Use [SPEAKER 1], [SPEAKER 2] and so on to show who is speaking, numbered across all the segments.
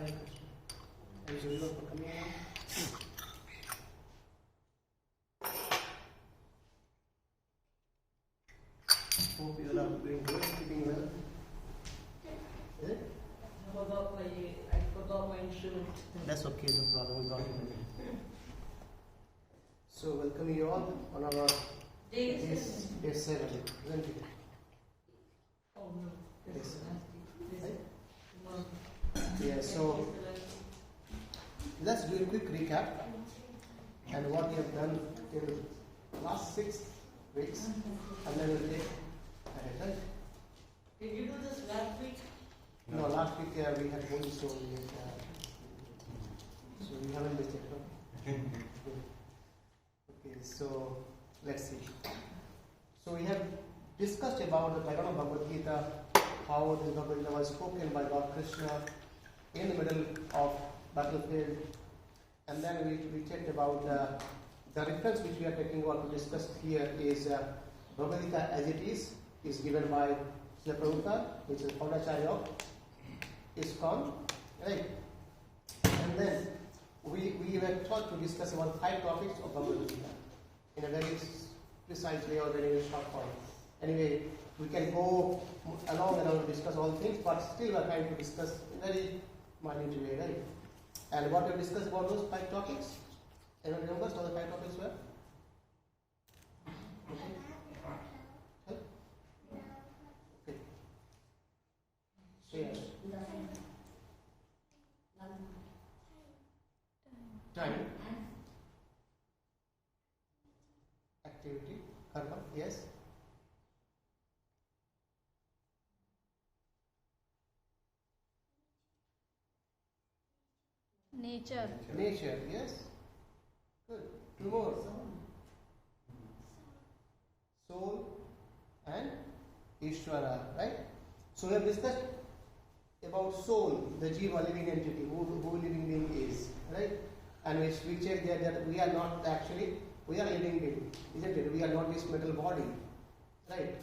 [SPEAKER 1] Thank you for coming on. Hope you are doing good, keeping well. Is it?
[SPEAKER 2] I forgot my instrument.
[SPEAKER 1] That's okay, no problem. We got it. So, welcome you all on our day 7, isn't it?
[SPEAKER 2] Oh no.
[SPEAKER 1] Yes. Yeah, so let's do a quick recap and what we have done in last 6 weeks, and then we'll take ahead, right?
[SPEAKER 2] Did you do this last week?
[SPEAKER 1] No, last week we had Holy Soul, so we haven't missed it. No? Okay, so let's see. So we have discussed about the background of Bhagavad Gita, how this Bhagavad Gita was spoken by Lord Krishna in the middle of battlefield, and then we checked about the reference which we are taking about to discuss here is Bhagavad Gita as it is given by Srila Prabhupada, which is Paudacharya of ISKCON, right? And then we were taught to discuss about 5 topics of Bhagavad Gita in a very precise way or very short form. Anyway, we can go along and discuss all things, but still we are trying to discuss in a very minute way, right? And what we discussed about those 5 topics? Anyone remembers what the 5 topics were? Okay. Okay. So yes. Time. Activity. Karma. Yes.
[SPEAKER 3] Nature.
[SPEAKER 1] Nature, yes. Good. 2 more. Soul and Isvara, right? So we have discussed about soul, the Jiva, living entity, who living being is, right? And we checked that we are not actually, we are living being, isn't it? We are not this metal body, right?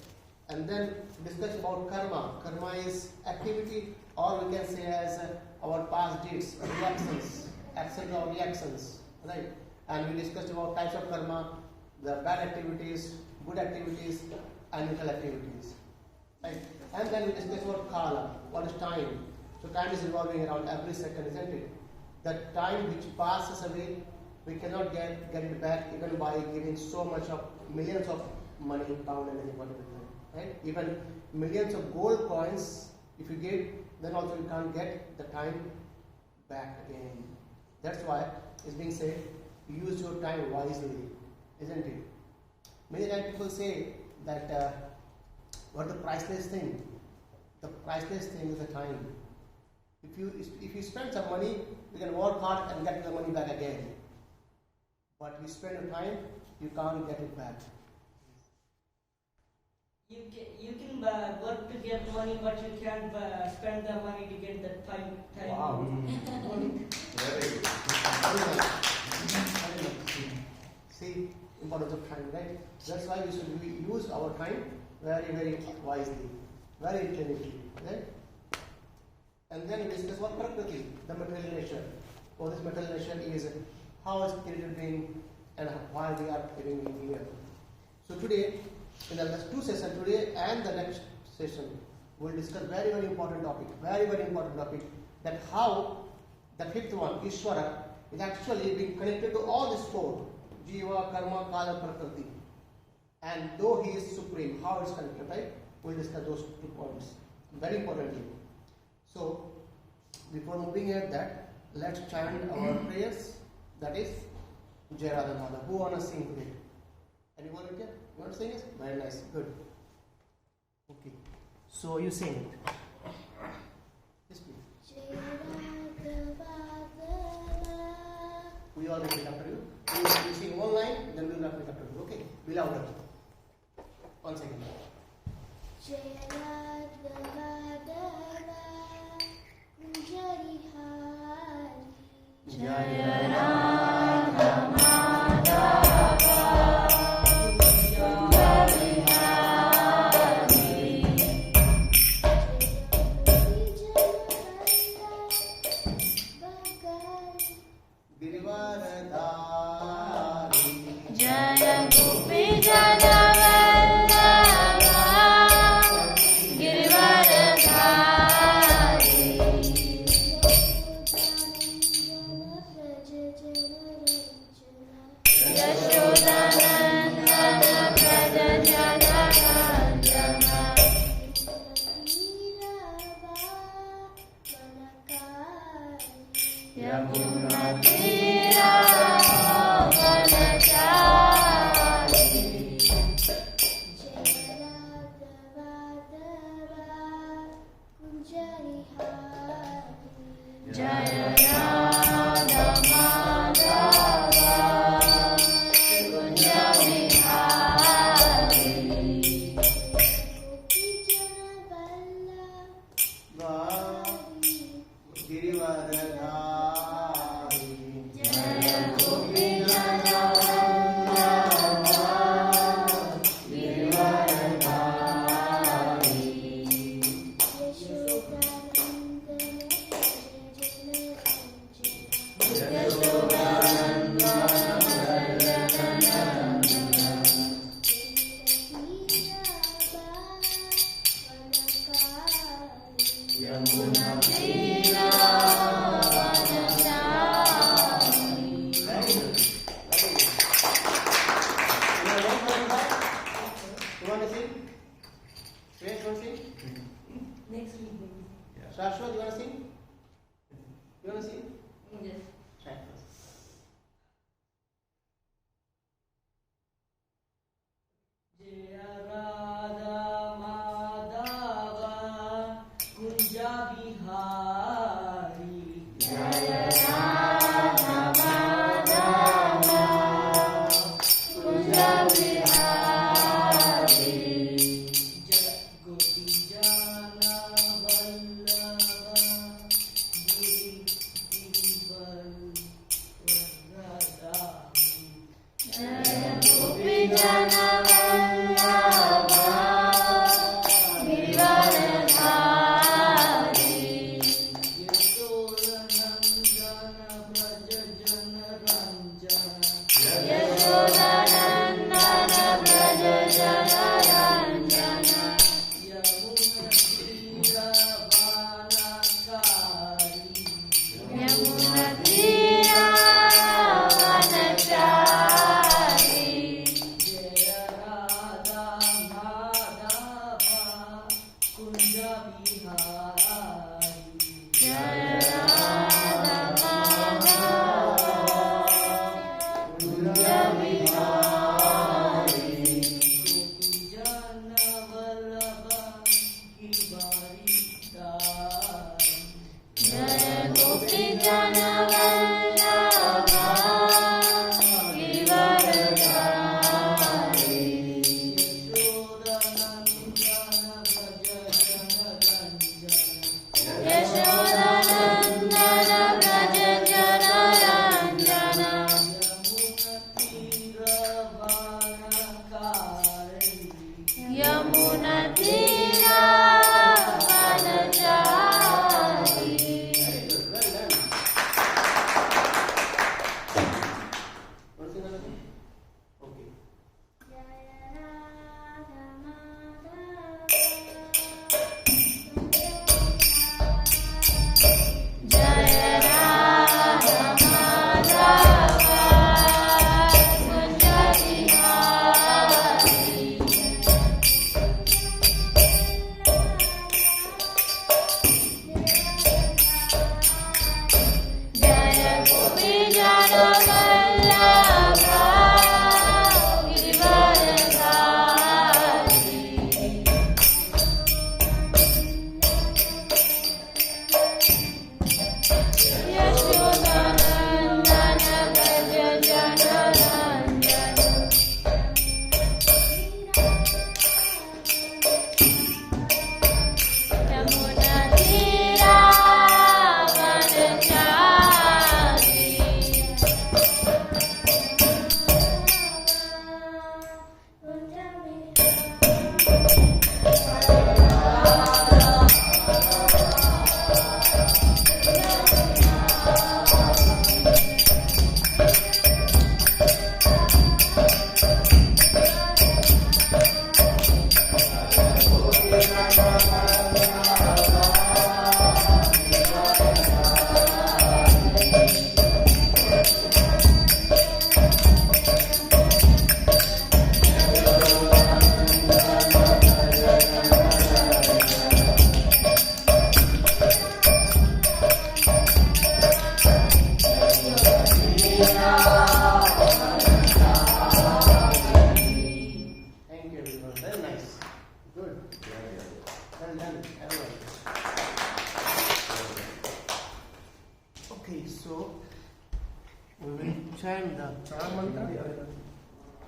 [SPEAKER 1] And then discuss about karma. Karma is activity, or we can say as our past deeds, reactions, actions or reactions, right? And we discussed about types of karma, the bad activities, good activities, and neutral activities, right? And then we discussed about kala, what is time. So time is revolving around every second, isn't it? The time which passes away, we cannot get it back even by giving so much of millions of money, pound, and anything, whatever, right? Even millions of gold coins, if you give, then also you can't get the time back again. That's why it's being said, use your time wisely, isn't it? Many times people say that what the priceless thing? The priceless thing is the time. If you spend some money, you can work hard and get the money back again. But you spend your time, you can't get it back.
[SPEAKER 2] You can work to get money, but you can't spend the money to get the time.
[SPEAKER 1] Wow. Very good. See, importance of time, right? That's why we should use our time very, very wisely, very intelligently, right? And then we discuss what Prakriti, the material nature. What this material nature is, how is created being, and why we are living in here. So today, in the next 2 sessions, today and the next session, we'll discuss very, very important topic, that how the 5th one, Isvara, is actually being connected to all these 4, Jiva, Karma, Kala, Prakriti. And though he is supreme, how it's connected, right? We'll discuss those 2 points, very importantly. So, before moving at that, let's chant our prayers, that is, Jai Radha Madha. Who want to sing today? Anyone here? You want to sing it? Very nice, good. Okay, so you sing it. Yes, please. We all repeat after you. You sing one line, then we'll repeat after you. Okay, be louder. 1 second. Jaya Radha Madhava, Jaya
[SPEAKER 3] Jaya Gopi Jana Vallabha Girivaradhari Yashodanandana Braja Jana Ranjana Yamuna Tira Vanachari Jaya Radha Madhava Kunja Vihari
[SPEAKER 1] Girivaradhari
[SPEAKER 3] Jaya Gopi Jana Vallabha Girivaradhari Yamuna Tira Vanachari
[SPEAKER 1] You want to sing? Yes, want to sing?
[SPEAKER 2] Next week.
[SPEAKER 1] Shashwat, you want to sing? You want to sing?
[SPEAKER 2] Yes.
[SPEAKER 1] Try first.
[SPEAKER 2] Jaya Radha Madhava Kunja Bihari
[SPEAKER 3] Jaya Radha Madhava Kunja Vihari
[SPEAKER 2] Jaya Gopi Jana Vallabha Girivaradhari
[SPEAKER 3] Jaya Gopi Jana Vallabha Girivaradhari
[SPEAKER 2] Yashodanandana Braja Jana Ranjana
[SPEAKER 3] Yashodanandana Braja Jana Ranjana
[SPEAKER 2] Yamuna Tira Vanachari
[SPEAKER 3] Yamuna Tira Vanachari
[SPEAKER 2] Jaya Radha Madhava Kunja Bihari
[SPEAKER 3] Jaya Radha Madhava Kunja Vihari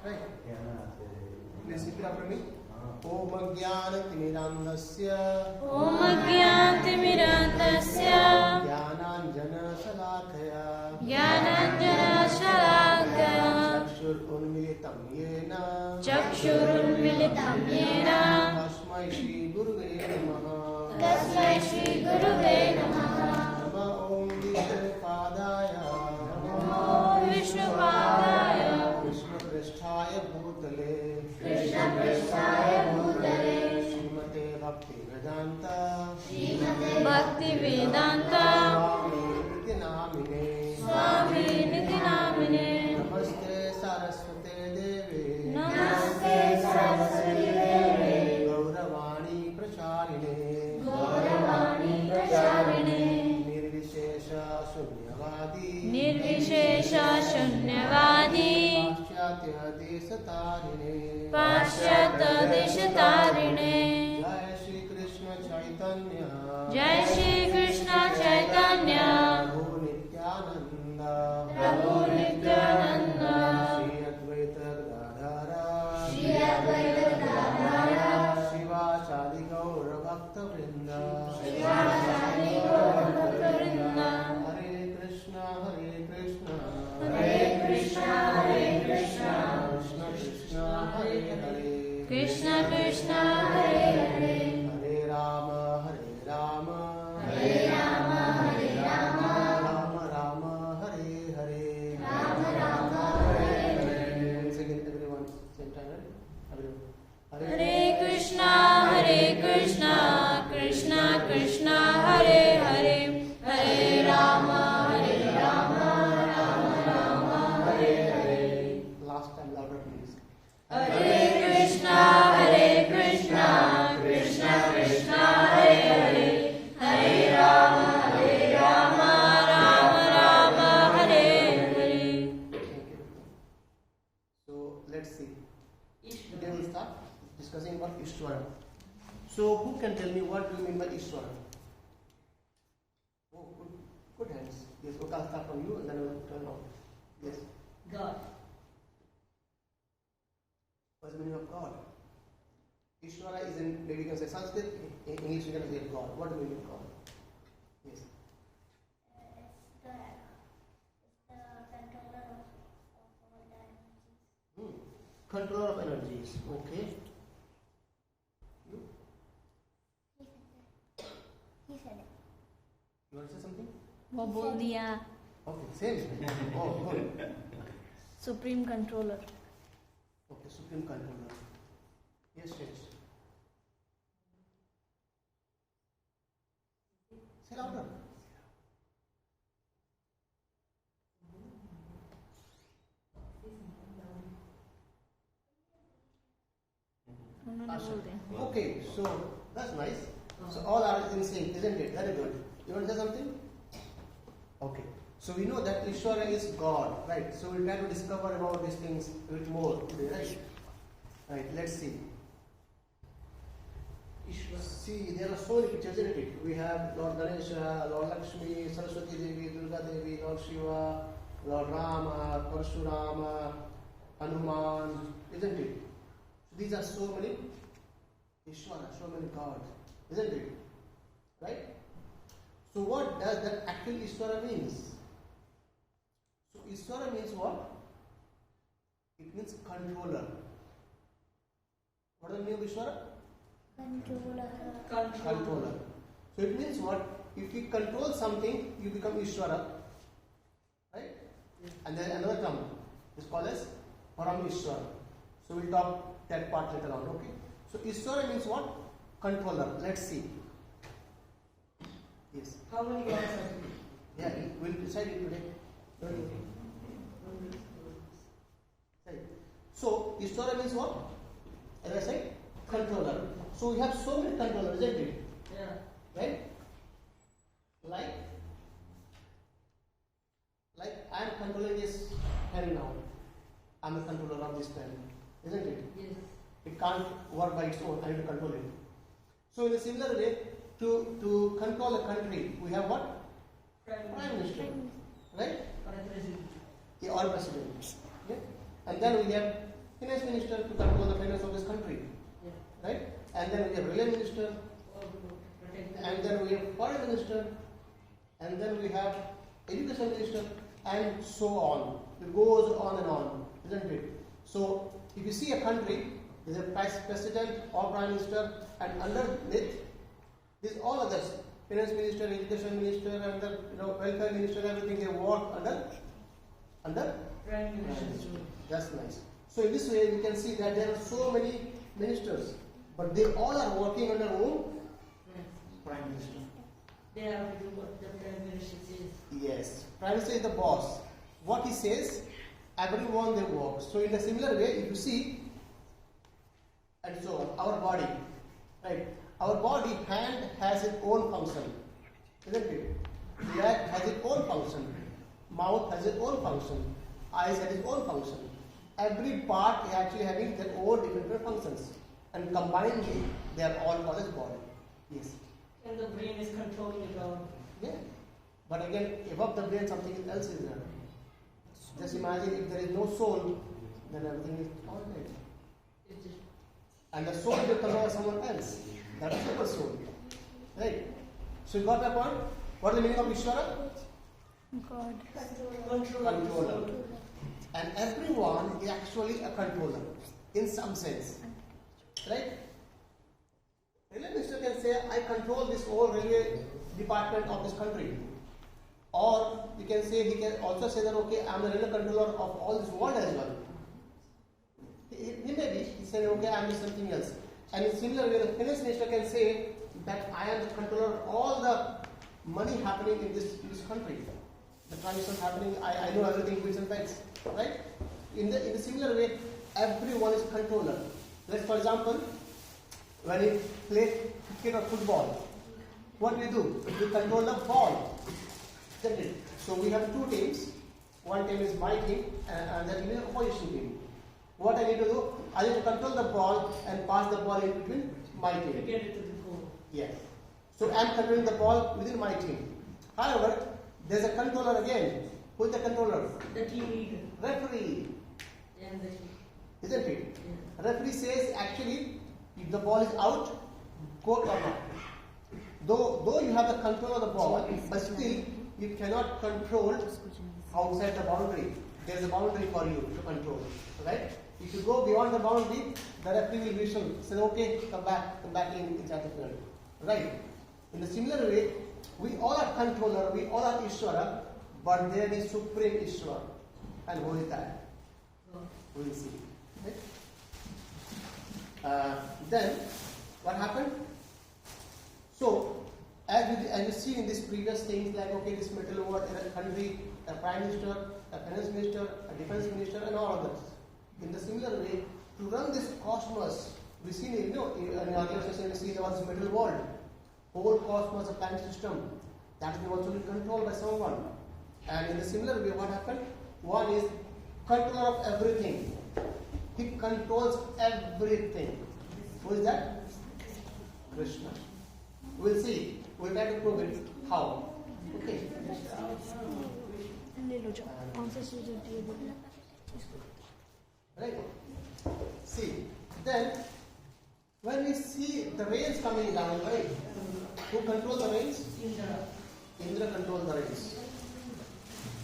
[SPEAKER 1] Right? Please repeat after me. Om Jnanatimirandasya
[SPEAKER 3] Om Jnanatimirandasya
[SPEAKER 1] Jnananjana Salakaya
[SPEAKER 3] Jnananjana Shalakaya
[SPEAKER 1] Chakshurunmilitam Yena
[SPEAKER 3] Chakshurunmilitam Yena
[SPEAKER 1] Tasmai Shri Guruve Namaha
[SPEAKER 3] Tasmai Shri Guruve Namaha
[SPEAKER 1] Nama Om Vishnupadaya
[SPEAKER 3] Om Vishnupadaya
[SPEAKER 1] Krishna Prishthaya Bhutale
[SPEAKER 3] Krishna Prishthaya Bhutale
[SPEAKER 1] Srimate Bhakti Vedanta
[SPEAKER 3] Bhakti Vedanta
[SPEAKER 1] Niti Namine
[SPEAKER 3] Swami Niti Namine
[SPEAKER 1] Namaste Saraswate Devi
[SPEAKER 3] Namaste Saraswati Devi
[SPEAKER 1] Gauravani Pracharine
[SPEAKER 3] Gauravani Pracharine
[SPEAKER 1] Nirvishesha Shunyavadi
[SPEAKER 3] Nirvishesha Shunyavadi
[SPEAKER 1] Paschatya Desatarine
[SPEAKER 3] Paschatya Deshatarine
[SPEAKER 1] Jai Shri Krishna Chaitanya
[SPEAKER 3] Jai Shri Krishna Chaitanya
[SPEAKER 1] Prabhu Nityananda
[SPEAKER 3] Prabhu Nityananda
[SPEAKER 1] Shri Advaita Gadadhara
[SPEAKER 3] Shri Advaita Gadadhara
[SPEAKER 1] Shiva Chadi Gaura Bhakta Vrinda
[SPEAKER 3] Shivasani Gaurabhaktarinda
[SPEAKER 1] Hare Krishna Hare Krishna
[SPEAKER 3] Hare Krishna Hare Krishna
[SPEAKER 1] Krishna Krishna Hare Hare
[SPEAKER 3] Krishna Krishna Hare Hare
[SPEAKER 1] Hare Rama Hare Rama
[SPEAKER 3] Hare Rama Hare Rama
[SPEAKER 1] Rama Rama Hare Hare
[SPEAKER 3] Rama Rama Hare Hare
[SPEAKER 1] Once again everyone same time right? Everyone.
[SPEAKER 3] Hare Krishna Krishna Krishna Hare Hare Hare Rama Rama Rama Hare Hare
[SPEAKER 1] Last time louder please.
[SPEAKER 3] Hare Krishna Krishna Krishna Hare Hare Hare Rama Rama Rama Hare Hare.
[SPEAKER 1] Thank you. So let's see. Today we'll start discussing about Isvara. So who can tell me what do you mean by Isvara? Oh, good hands. Yes, okay, I'll start from you and then I'll turn off. Yes.
[SPEAKER 2] God.
[SPEAKER 1] What's the meaning of God? Isvara is in, maybe you can say Sanskrit, in English you can say God. What do you mean of God? Yes. Controller of energies. Okay. You?
[SPEAKER 4] He said it.
[SPEAKER 1] You want to say something?
[SPEAKER 4] वो बोल दिया.
[SPEAKER 1] Okay, same. Oh, good.
[SPEAKER 4] Supreme Controller.
[SPEAKER 1] Okay, Supreme Controller. Yes, yes. Say louder.
[SPEAKER 4] उन्होंने बोल दिया.
[SPEAKER 1] Okay, so that's nice. So all are in sync, isn't it? Very good. You want to say something? Okay. So we know that Isvara is God, right? So we'll try to discover about these things a bit more today, right? Right, let's see. See, there are so many pictures, isn't it? We have Lord Ganesha, Lord Lakshmi, Saraswati Devi, Durga Devi, Lord Shiva, Lord Rama, Parshurama, Hanuman, isn't it? So these are so many Isvara, so many gods, isn't it? Right? So what does that actual Isvara means? So Isvara means what? It means controller. What is the meaning of Isvara? Controller. So it means what? If you control something, you become Isvara. Right? And then another term is called as Parameshwara. So we'll talk that part later on, okay? So Isvara means what? Controller. Let's see. Yes.
[SPEAKER 2] How many gods are there?
[SPEAKER 1] Yeah, we'll decide it today. Don't you? Right. So Isvara means what? As I said, controller. So we have so many controllers, isn't it?
[SPEAKER 2] Yeah.
[SPEAKER 1] Right? Like I am controlling this pen now. I am the controller of this pen, isn't it?
[SPEAKER 2] Yes.
[SPEAKER 1] It can't work by its own. I need to control it. So in a similar way, to control a country, we have what? Prime Minister, right?
[SPEAKER 2] Or a president.
[SPEAKER 1] Yeah, or president. Yeah. And then we have finance minister to control the finance of this country,
[SPEAKER 2] Yeah.
[SPEAKER 1] right? And then we have railway minister, and then we have foreign minister, and then we have education minister, and so on. It goes on and on, isn't it? So if you see a country, there's a president or prime minister, and underneath these all others, finance minister, education minister, and the welfare minister, everything they work under
[SPEAKER 2] Prime Minister.
[SPEAKER 1] That's nice. So in this way we can see that there are so many ministers, but they all are working under own prime minister.
[SPEAKER 2] They have to do what the Prime Minister says.
[SPEAKER 1] Yes, prime minister is the boss. What he says, everyone they work. So in a similar way, if you see, and so on, our body, right? Our body, hand has its own function, isn't it? Leg has its own function, mouth has its own function, eyes has its own function. Every part is actually having their own different functions, and combinedly they are all called as body. Yes.
[SPEAKER 2] And the brain is controlling it all.
[SPEAKER 1] Yeah. But again, above the brain, something else is there. Just imagine if there is no soul, then everything is alright.
[SPEAKER 2] It's just
[SPEAKER 1] And the soul will control someone else. That is super soul. Right? So you got my point? What is the meaning of Isvara?
[SPEAKER 4] God.
[SPEAKER 1] Controller. And everyone is actually a controller in some sense. Right? Railway minister can say, I control this whole railway department of this country. Or he can also say that, okay, I am the railway controller of all this world as well. He may be, he said, okay, I am doing something else. And in similar way, the finance minister can say that I am the controller of all the money happening in this country. The transactions happening, I know everything which and bets, right? In the similar way, everyone is controller. Let's, for example, when you play cricket or football, what do? We control the ball, isn't it? So we have two teams. One team is my team, and the team is opposition team. What I need to do? I need to control the ball and pass the ball in between my
[SPEAKER 2] to
[SPEAKER 1] team.
[SPEAKER 2] get it to the goal.
[SPEAKER 1] Yes. So I am controlling the ball within my team. However, there's a controller again. Who is the controller?
[SPEAKER 2] The team leader.
[SPEAKER 1] Referee,
[SPEAKER 2] And the
[SPEAKER 1] isn't it?
[SPEAKER 2] yeah.
[SPEAKER 1] Referee says actually, if the ball is out, go or not. Though you have the control of the ball, but still you cannot control outside the boundary. There is a boundary for you to control, right? If you go beyond the boundary, the referee will whistle, say, okay, come back inside the field, right? In a similar way, we all are controller, we all are Isvara, but there is supreme Isvara. And who is that? We will see. Right? Then, what happened? So, as you see in these previous things, like, okay, this material world, a country, a prime minister, a finance minister, a defense minister, and all others. In the similar way, to run this cosmos, we see, in our session, we see about this material world. Whole cosmos, a planet system, that will also be controlled by someone. And in the similar way, what happened? One is controller of everything. He controls everything. Who is that? Krishna. We'll see. We'll try to prove it. How? Okay. Right? See, then when we see the rains coming down, right? Who controls the rains?
[SPEAKER 2] Indra.
[SPEAKER 1] Indra controls the rains.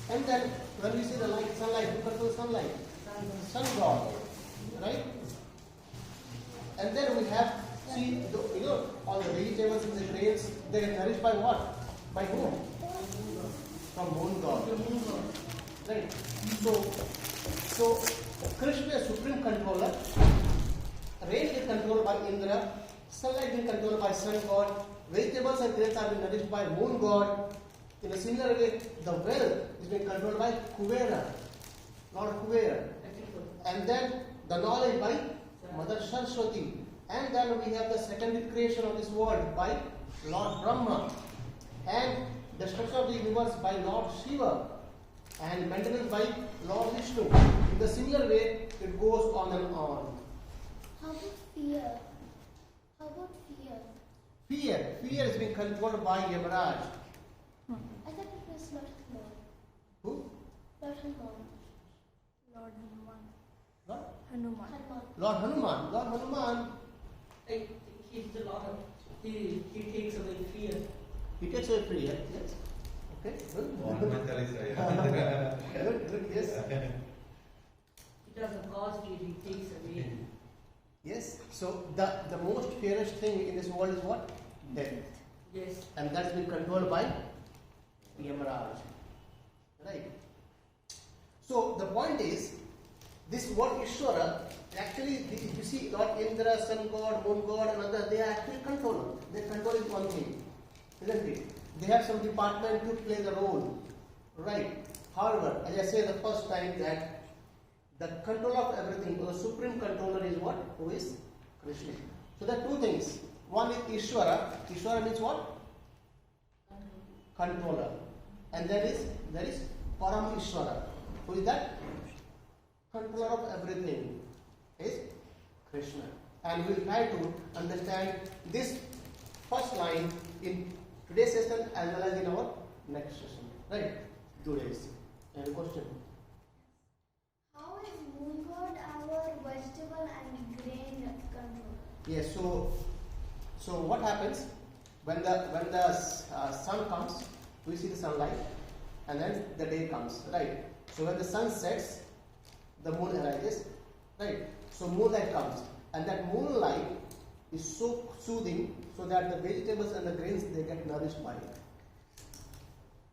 [SPEAKER 1] And then when we see the light, sunlight, who controls sunlight? Sun God. Right? And then we have, see, all the vegetables in the grains, they are nourished by what? By whom? From moon God. Right? So Krishna is supreme controller. Rain is controlled by Indra. Sunlight is controlled by sun god. Vegetables and grains are being nourished by moon god. In a similar way, the wealth is being controlled by Kuvera, Lord Kuvera. And then the knowledge by Mother Saraswati. And then we have the secondary creation of this world by Lord Brahma. And destruction of the universe by Lord Shiva. And maintenance by Lord Vishnu. In the similar way, it goes on and on.
[SPEAKER 3] How about fear?
[SPEAKER 1] Fear is being controlled by Yamaraj.
[SPEAKER 3] I thought it was Lord Hanuman.
[SPEAKER 1] Who?
[SPEAKER 3] Lord Hanuman.
[SPEAKER 4] Lord Hanuman. Hanuman.
[SPEAKER 1] Lord Hanuman. Lord Hanuman,
[SPEAKER 2] He's the Lord. He takes away fear.
[SPEAKER 1] he takes away fear. Yes. Okay. Good. Good. Yes.
[SPEAKER 2] He doesn't cause fear, he takes away.
[SPEAKER 1] Yes. So the most fearless thing in this world is what? Death.
[SPEAKER 2] Yes.
[SPEAKER 1] And that is being controlled by Yamaraj. Right. So the point is, this word Isvara, actually, if you see Lord Indra, Sun God, Moon God, and others, they are actually controller. They control is one thing, isn't it? They have some department to play the role, right? However, as I said the first time, that the controller of everything, the supreme controller is what? Who is Krishna. So there are two things. One is Isvara. Isvara means what? Controller. And there is Param Isvara. Who is that? Controller of everything is Krishna. And we will try to understand this first line in today's session as well as in our next session. Right? 2 days. Any question?
[SPEAKER 3] How is moon god our vegetable and grain control?
[SPEAKER 1] Yes. So what happens when the sun comes? We see the sunlight, and then the day comes. Right. So when the sun sets, the moon arises. Right. So moonlight comes, and that moonlight is so soothing, so that the vegetables and the grains, they get nourished by it.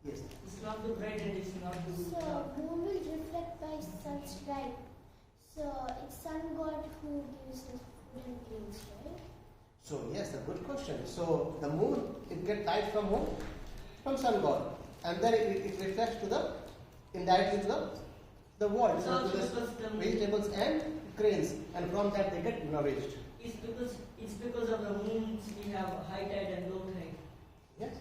[SPEAKER 1] Yes.
[SPEAKER 2] It's not the bread and it's not the
[SPEAKER 3] So moon will reflect by sun's light. So it's sun god who gives us food and grains, right?
[SPEAKER 1] So yes, a good question. So the moon, it gets light from whom? From sun god, and then it reflects to the indirectly to the world, so to the vegetables and grains, and from that they get nourished.
[SPEAKER 2] It's because of the moons we have high tide and low tide.
[SPEAKER 1] Yes,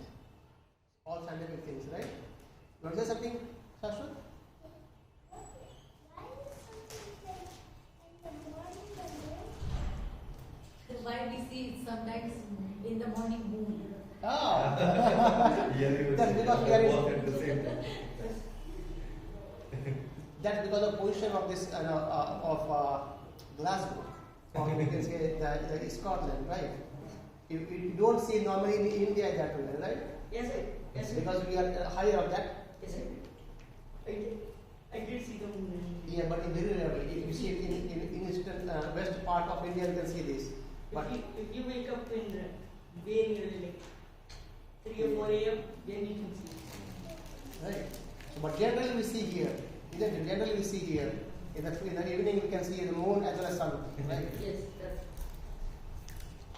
[SPEAKER 1] all scientific things, right? You want to say something, Shashwat?
[SPEAKER 3] Why is something like in the morning and
[SPEAKER 5] Why we see it sometimes in the morning moon.
[SPEAKER 1] Ah, that's because we are in, that's because of position of this Glasgow, or you can say the Scotland, right? You don't see normally in India that way, right?
[SPEAKER 2] Yes, sir. Yes, sir.
[SPEAKER 1] Because we are higher of that.
[SPEAKER 2] Yes, sir. I did see the moon.
[SPEAKER 1] Yeah, but in very rarely. If you see it in eastern west part of India, you can see this. But
[SPEAKER 2] If you wake up in very early, like 3 or 4 a.m., then you can see.
[SPEAKER 1] right. So, but generally we see here. Isn't it? Generally we see here. In the evening we can see the moon as well as sun. Right.
[SPEAKER 2] Yes, that's.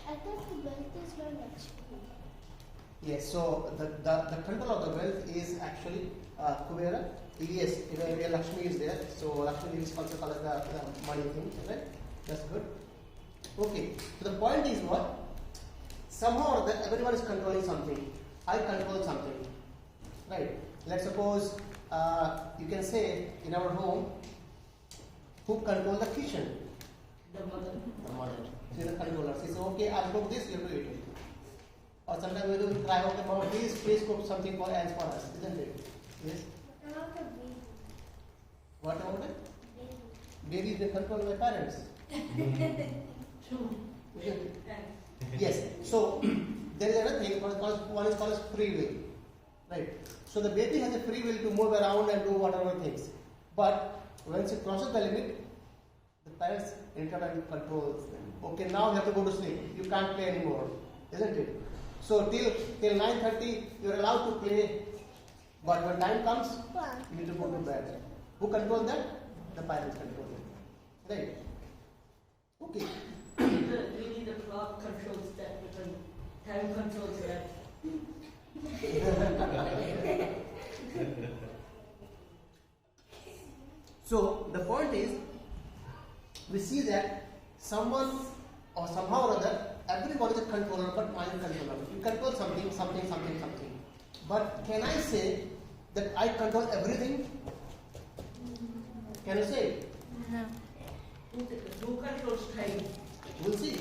[SPEAKER 3] I thought the wealth is not actually.
[SPEAKER 1] Yes. So the control of the wealth is actually Kubera. Yes, where Lakshmi is there. So Lakshmi is also called as the money thing. Right. That's good. Okay. So the point is what? Somehow or other, everyone is controlling something. I control something. Right. Let's suppose you can say in our home, who controls the kitchen?
[SPEAKER 2] The mother.
[SPEAKER 1] The mother. She is the controller. She says, okay, I'll cook this, you have to eat it. Or sometimes we do try, okay, mama, please cook something for us, isn't it? Yes.
[SPEAKER 3] What about the baby?
[SPEAKER 1] What about it?
[SPEAKER 3] Baby.
[SPEAKER 1] Babies, they control their parents.
[SPEAKER 2] True.
[SPEAKER 1] Isn't it?
[SPEAKER 2] And
[SPEAKER 1] Yes. So there is another thing, one is called free will. Right. So the baby has a free will to move around and do whatever things. But when she crosses the limit, the parents intervene and control them. Okay, now you have to go to sleep. You can't play anymore, isn't it? So till 9:30 you are allowed to play, but when time comes, you need to go to bed. Who controls that? The parents control it. Right? Okay.
[SPEAKER 2] really the clock controls that, because time controls that.
[SPEAKER 1] So the point is, we see that someone or somehow or other, everyone is a controller, but mind controller. You control something. But can I say that I control everything? Can you say it?
[SPEAKER 4] No.
[SPEAKER 2] Who controls time?
[SPEAKER 1] We'll see.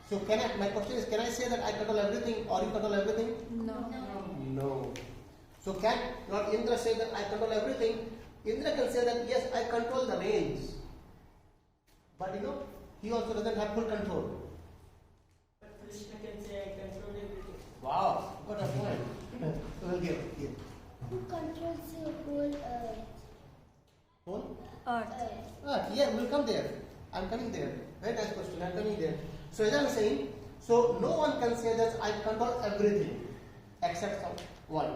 [SPEAKER 1] So my question is, can I say that I control everything or you control everything?
[SPEAKER 4] No.
[SPEAKER 1] No. So can not Indra say that I control everything? Indra can say that yes, I control the rains. But he also doesn't have full control.
[SPEAKER 2] But Krishna can say, I control everything.
[SPEAKER 1] Wow, what a point. We'll give here.
[SPEAKER 3] Who controls the whole earth?
[SPEAKER 1] Whole?
[SPEAKER 4] Earth.
[SPEAKER 1] Yeah, we'll come there. I'm coming there. Very nice question. I'm coming there. So as I'm saying, so no one can say that I control everything except one.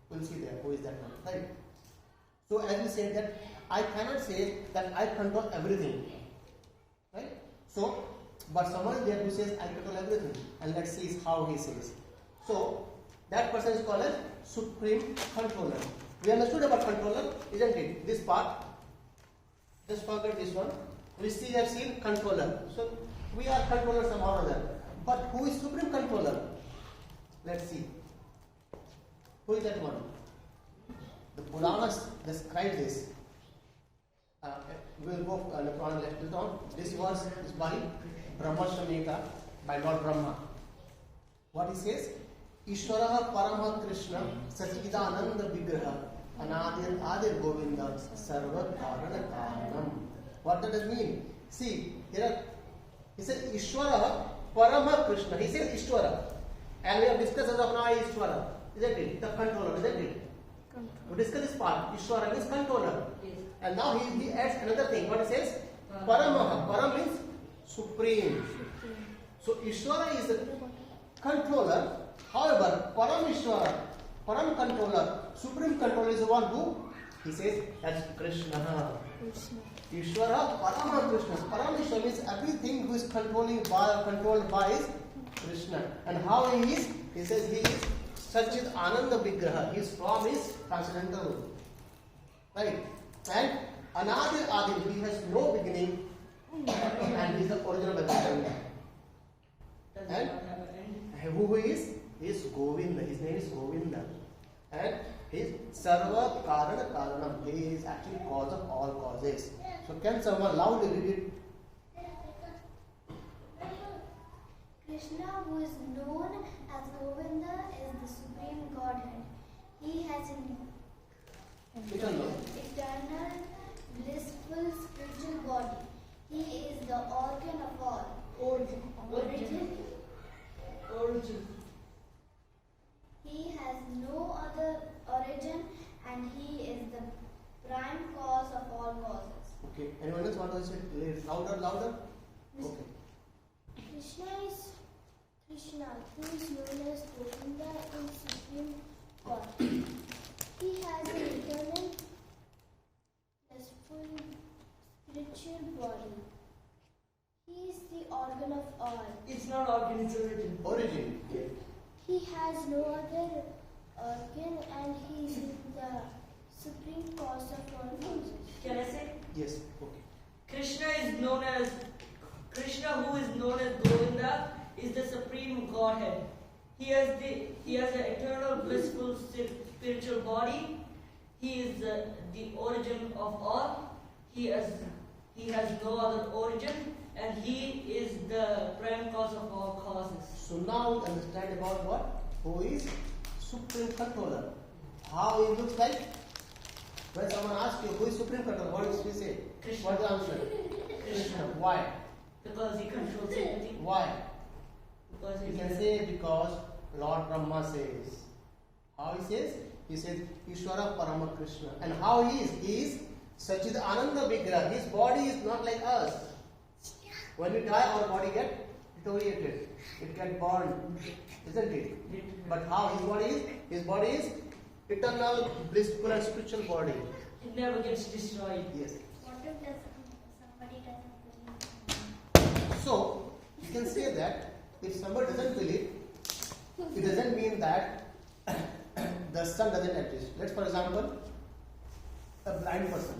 [SPEAKER 1] We'll see there. Who is that one? Right? So as we said that I cannot say that I control everything. Right? So, but someone is there who says I control everything. And let's see how he says. So, that person is called as Supreme Controller. We understood about controller, isn't it? This part. Just forget this one. We have seen controller. So, we are controller somehow or other. But who is Supreme Controller? Let's see. Who is that one? The Puranas describe this. We will go later on. This verse is by Brahma Shamika, by Lord Brahma. What he says? Isvara Parama Krishna Sachidananda Vigraha Anadir Adir Govinda Sarva Karana Karanam. What does it mean? See, here he says Isvara Parama Krishna. He says Isvara. And we have discussed as of now Isvara. Isn't it? The controller, isn't it? We discussed this part. Isvara means controller.
[SPEAKER 2] Yes.
[SPEAKER 1] And now he adds another thing. What he says? Paramaha. Param means supreme. So Isvara is the controller. However, Param Isvara, Param controller, supreme controller is the one who, he says, that's Krishna. Isvara Parama Krishna. Param Isvara means everything who is controlled by is Krishna. And how he is? He says he is Sachit Ananda Vigraha. His form is transcendental. Right? And Anadir Adir, he has no beginning and he is the original beginning.
[SPEAKER 2] Does
[SPEAKER 1] And
[SPEAKER 2] not have an end.
[SPEAKER 1] who he is? He is Govinda. His name is Govinda. And he is Sarva Karana Karanam. He is actually cause of all causes. So can someone loudly read it?
[SPEAKER 3] Krishna, who is known as Govinda, is the supreme Godhead. He has an
[SPEAKER 1] Eternal.
[SPEAKER 3] eternal, blissful spiritual body. He is the organ of all.
[SPEAKER 2] Origin.
[SPEAKER 3] He has no other origin, and he is the prime cause of all causes.
[SPEAKER 1] Okay. Anyone else want to say it louder? Okay.
[SPEAKER 3] Krishna, who is known as Govinda, is supreme God. He has an eternal, blissful spiritual body. He is the organ of all.
[SPEAKER 2] It's not organ, it's origin.
[SPEAKER 1] Origin. Yeah.
[SPEAKER 3] He has no other organ, and he is the supreme cause of all causes.
[SPEAKER 2] Can I say?
[SPEAKER 1] Yes. Okay.
[SPEAKER 2] Krishna, who is known as Govinda, is the supreme Godhead. He has an eternal blissful spiritual body. He is the origin of all. He has no other origin, and he is the prime cause of all causes.
[SPEAKER 1] So now we understand about what? Who is Supreme Controller. How he looks like? When someone asks you who is Supreme Controller, what does he say?
[SPEAKER 2] Krishna.
[SPEAKER 1] What is the answer? Krishna. Why?
[SPEAKER 2] Because he controls everything.
[SPEAKER 1] Why?
[SPEAKER 2] Because
[SPEAKER 1] You
[SPEAKER 2] he
[SPEAKER 1] can say because Lord Brahma says. How he says? He says Isvara Parama Krishna. And how he is? He is Sachid Ananda Vigraha. His body is not like us. When we die, our body gets deteriorated. It gets burned. Isn't it? But how his body is? His body is eternal, blissful and spiritual body.
[SPEAKER 2] it never gets destroyed.
[SPEAKER 1] Yes.
[SPEAKER 3] What if somebody doesn't believe?
[SPEAKER 1] So, you can say that if somebody doesn't believe, it doesn't mean that the sun doesn't exist. Let's, for example, a blind person.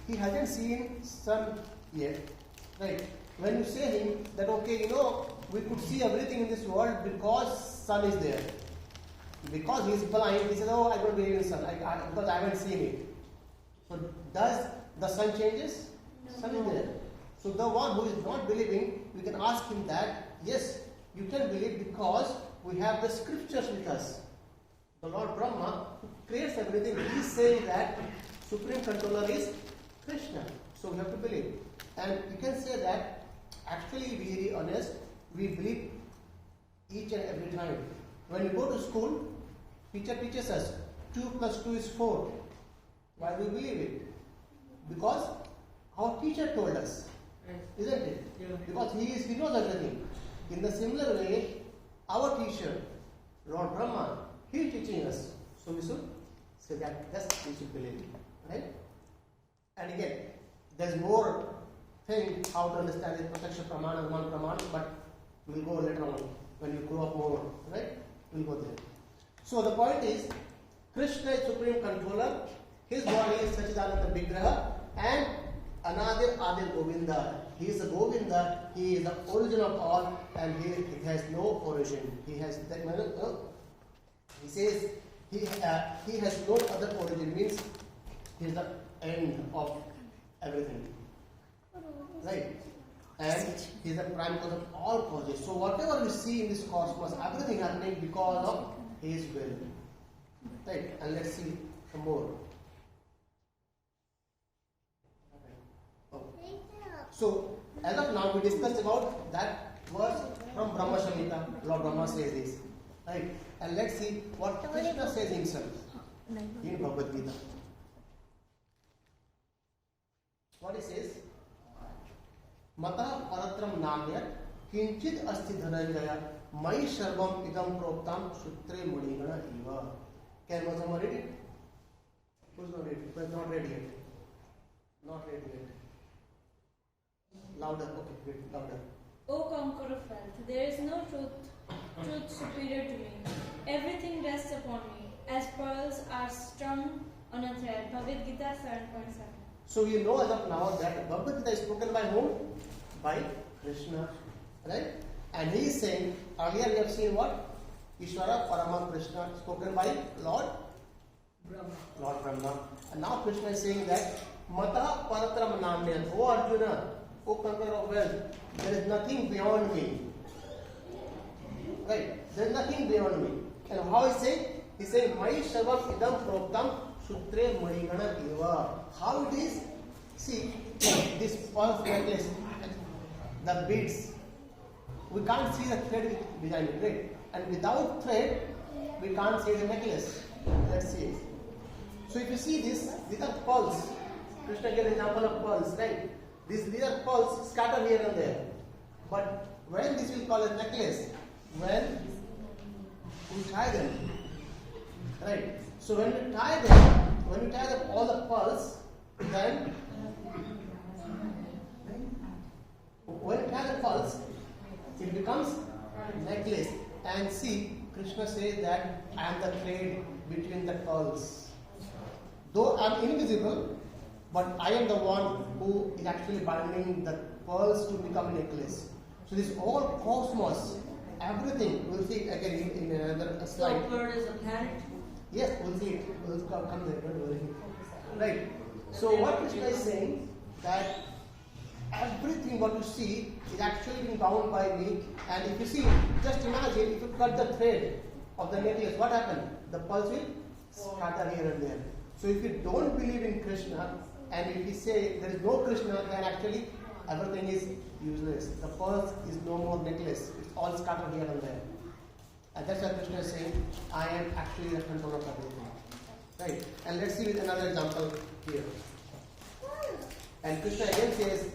[SPEAKER 1] He hasn't seen sun yet, right? When you say him that okay, we could see everything in this world because sun is there. Because he is blind, he says, "Oh, I don't believe in sun because I haven't seen it." So, does the sun changes?
[SPEAKER 3] No.
[SPEAKER 1] Sun is there. So the one who is not believing, we can ask him that, yes, you can believe because we have the scriptures with us. The Lord Brahma, who creates everything, he is saying that Supreme Controller is Krishna. So we have to believe. And you can say that actually, very honest, we believe each and every time. When we go to school, teacher teaches us 2 plus 2 is 4. Why do we believe it? Because our teacher told us, isn't it?
[SPEAKER 2] Yeah.
[SPEAKER 1] Because he knows everything. In the similar way, our teacher, Lord Brahma, he is teaching us. So we should say that, yes, we should believe it. Right? And again, there's more thing how to understand it, Prataksha Pramana, Anuman Pramana, but we'll go later on when you grow up more. Right? We'll go there. So the point is, Krishna is Supreme Controller, his body is Sachidananda Vigraha, and Anadir Adir Govinda. He is the Govinda, he is the origin of all, and he has no origin. He has that. He says he has no other origin, means he is the end of everything. Right? And he is the prime cause of all causes. So whatever we see in this cosmos, everything happening because of his will. Right? And let's see some more. So, as of now, we discussed about that verse from Brahma Shamhita. Lord Brahma says this. Right? And let's see what Krishna says himself in Bhagavad Gita. What he says? Mata paratram namya kinchid asti dhananjaya mai sarvam idam proktam sutre munigana eva. Can someone read it? Who's not read it? Who's not read yet? Not read yet. Louder, okay, good, louder.
[SPEAKER 6] O conqueror of wealth, there is no truth superior to me. Everything rests upon me, as pearls are strung on a thread. Bhagavad Gita 7.7.
[SPEAKER 1] So you know as of now that Bhagavad Gita is spoken by whom? By Krishna, right? And he is saying, earlier we have seen what? Isvara Parama Krishna spoken by Lord Brahma. And now Krishna is saying that Mata Paratram Namyan, O Arjuna, O conqueror of wealth, there is nothing beyond me. Right? There is nothing beyond me. And how is it? He says, Mai Shavam Idam Proktam Sutre Marigana Eva. How it is? See, this pearl necklace, the beads, we can't see the thread behind it, right? And without thread, we can't see the necklace. Let's see it. So if you see this, these are pearls. Krishna gave an example of pearls, right? These are pearls scattered here and there. But when this will call a necklace? When we tie them. Right? So when we tie them all the pearls, then when we tie the pearls, it becomes necklace. And see, Krishna says that I am the thread between the pearls. Though I am invisible, but I am the one who is actually binding the pearls to become a necklace. So this whole cosmos, everything, we'll see again in another slide.
[SPEAKER 2] So pearl is a planet?
[SPEAKER 1] Yes, we'll see it. We'll come there, don't worry. Right. So what Krishna is saying, that everything what you see is actually being bound by me. And if you see, just imagine if you cut the thread of the necklace, what happened? The pearls will scatter here and there. So if you don't believe in Krishna, and if you say there is no Krishna, then actually everything is useless. The pearls is no more necklace. It's all scattered here and there. And that's why Krishna is saying, I am actually the controller of everything. Right? And let's see with another example here. And Krishna again says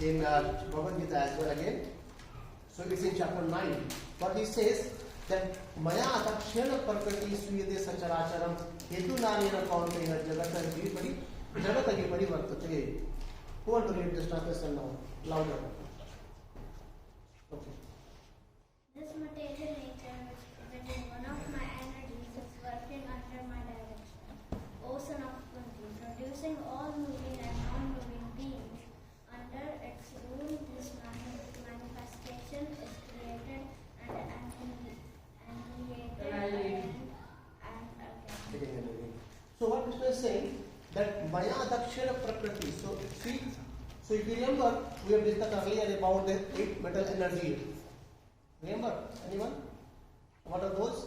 [SPEAKER 1] in Bhagavad Gita as well again. So it's in chapter 9. But he says that Maya Atakshena Parkati Suyade Sacharacharam Hetu Narina Kaunteya Jagatagi Parivartate. Who want to read this translation now? Louder. Okay.
[SPEAKER 3] This material nature which is one of my energies is working under my direction. O son of Kunti, producing all moving and non-moving beings under its rule, this manifestation is created and annihilated and again.
[SPEAKER 1] So what Krishna is saying, that Maya Dakshana Prakriti. So see, so if you remember, we have discussed earlier about the 8 metal energy. Remember? Anyone? What are those?